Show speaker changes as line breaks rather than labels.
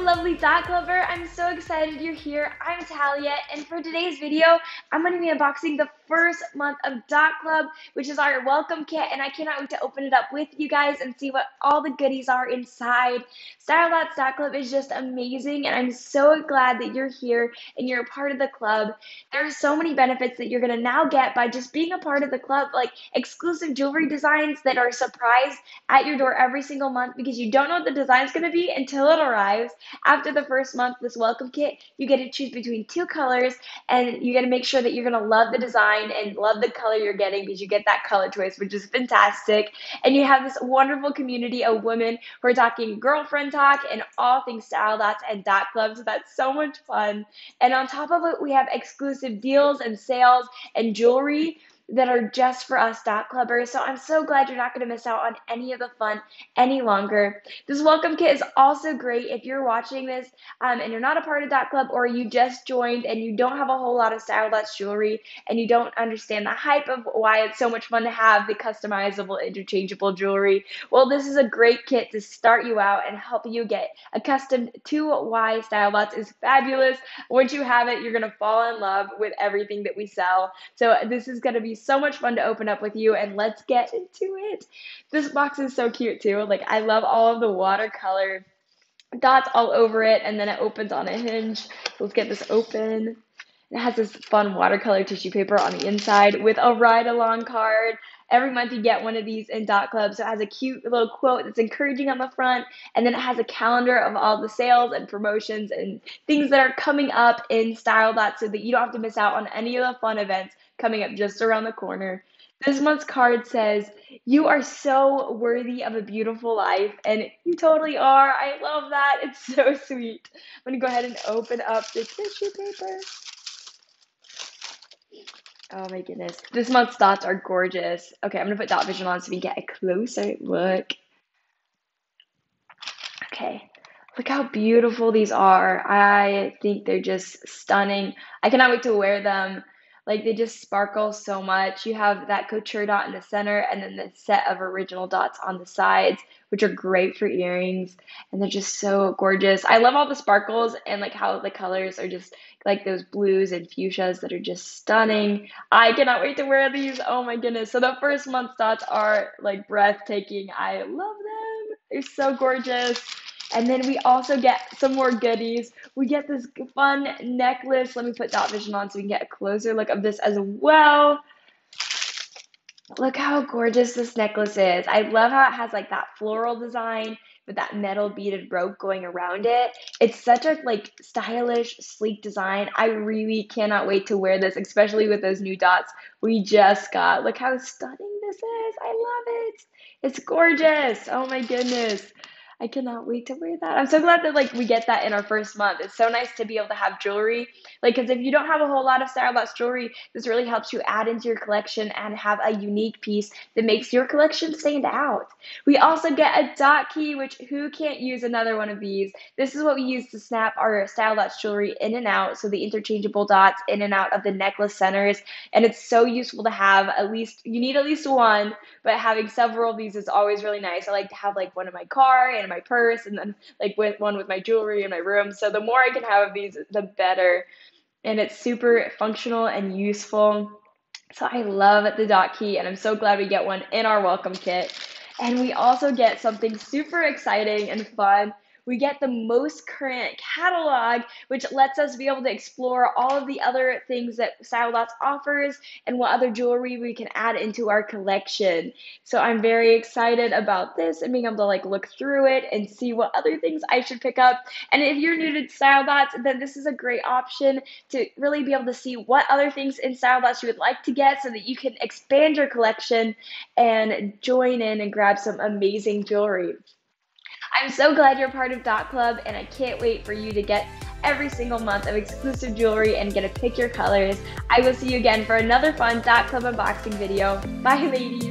lovely Dot Clubber. I'm so excited you're here. I'm Talia, and for today's video, I'm going to be unboxing the first month of Dot Club, which is our welcome kit, and I cannot wait to open it up with you guys and see what all the goodies are inside. Style Dots Dot Club is just amazing, and I'm so glad that you're here and you're a part of the club. There are so many benefits that you're going to now get by just being a part of the club, like exclusive jewelry designs that are a surprise at your door every single month because you don't know what the design's going to be until it arrives. After the first month, this welcome kit, you get to choose between two colors, and you got to make sure that you're going to love the design and love the color you're getting because you get that color choice, which is fantastic. And you have this wonderful community of women who are talking girlfriend talk and all things Style Dots and Dot Club, so that's so much fun. And on top of it, we have exclusive deals and sales and jewelry that are just for us Dot Clubbers. So I'm so glad you're not going to miss out on any of the fun any longer. This welcome kit is also great if you're watching this and you're not a part of Dot Club, or you just joined and you don't have a whole lot of Style Dots jewelry and you don't understand the hype of why it's so much fun to have the customizable, interchangeable jewelry. Well, this is a great kit to start you out and help you get accustomed to why Style Dots is fabulous. Once you have it, you're going to fall in love with everything that we sell. So this is going to be so much fun to open up with you, and let's get into it. This box is so cute too. Like, I love all of the watercolor dots all over it, and then it opens on a hinge. Let's get this open. It has this fun watercolor tissue paper on the inside with a ride-along card. Every month you get one of these in Dot Club, so it has a cute little quote that's encouraging on the front, and then it has a calendar of all the sales and promotions and things that are coming up in Style Dots so that you don't have to miss out on any of the fun events coming up just around the corner. This month's card says, "You are so worthy of a beautiful life," and you totally are. I love that. It's so sweet. I'm going to go ahead and open up the tissue paper. Oh my goodness. This month's dots are gorgeous. Okay, I'm going to put dot vision on so we can get a closer look. Okay, look how beautiful these are. I think they're just stunning. I cannot wait to wear them. Like, they just sparkle so much. You have that couture dot in the center and then the set of original dots on the sides, which are great for earrings. And they're just so gorgeous. I love all the sparkles and like how the colors are just like those blues and fuchsias that are just stunning. I cannot wait to wear these. Oh my goodness. So the first month's dots are like breathtaking. I love them. They're so gorgeous. And then we also get some more goodies. We get this fun necklace. Let me put dot vision on so we can get a closer look of this as well. Look how gorgeous this necklace is. I love how it has like that floral design with that metal beaded rope going around it. It's such a like stylish, sleek design. I really cannot wait to wear this, especially with those new dots we just got. Look how stunning this is. I love it. It's gorgeous. Oh my goodness. I cannot wait to wear that. I'm so glad that like we get that in our first month. It's so nice to be able to have jewelry. Like, because if you don't have a whole lot of Style Dots jewelry, this really helps you add into your collection and have a unique piece that makes your collection stand out. We also get a dot key, which who can't use another one of these? This is what we use to snap our Style Dots jewelry in and out, so the interchangeable dots in and out of the necklace centers. And it's so useful to have. At least you need at least one, but having several of these is always really nice. I like to have like one in my car and in my purse, and then like with one with my jewelry in my room. So the more I can have of these, the better. And it's super functional and useful. So I love the dot key, and I'm so glad we get one in our welcome kit. And we also get something super exciting and fun. We get the most current catalog, which lets us be able to explore all of the other things that Style Dots offers and what other jewelry we can add into our collection. So I'm very excited about this and being able to like look through it and see what other things I should pick up. And if you're new to Style Dots, then this is a great option to really be able to see what other things in Style Dots you would like to get so that you can expand your collection and join in and grab some amazing jewelry. I'm so glad you're part of Dot Club, and I can't wait for you to get every single month of exclusive jewelry and get to pick your colors. I will see you again for another fun Dot Club unboxing video. Bye, ladies.